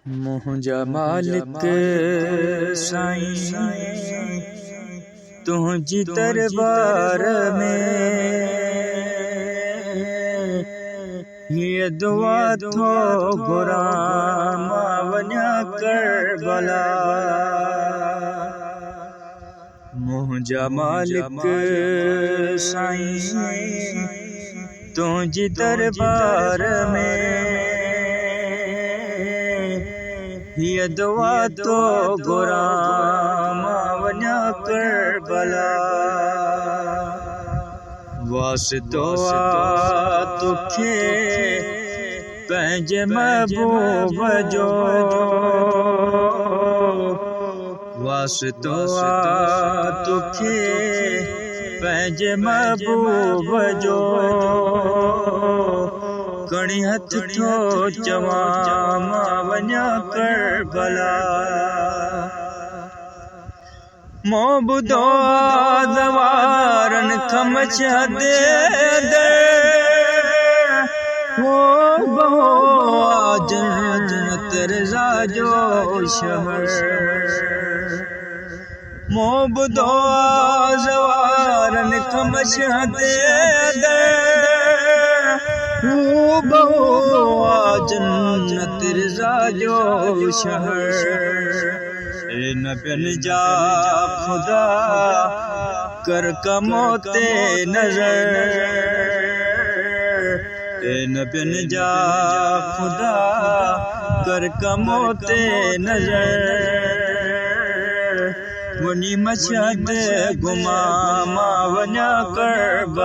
मुंहिंजा मालिक साईं तुंहिंजी दरबार में ये दुआ थो घुरां मां वञा करबला। मुंहिंजा मालिक साईं तुंहिंजी दरबार में ये दुआ तो घुरां मां वञा करबला। वास्तो आ तुखे पंहिंजे महबूब जो, वास्तो आ तुखे पंहिंजे महबूब जो। कणी हथ थो चवां मां वञा करबला। मूं ॿुधो ज़वारनि खां मछदे वो जन्नत रज़ा जो शहर। मूं ॿुधो ज़वारनि खां मछदे जन्नत रज़ा जो शहर। नबियन जा खुदा कर कमो ते नजर, नबियन जा खुदा कर कमो ते नजर। वनी मछद घुमा मां वञा करबला।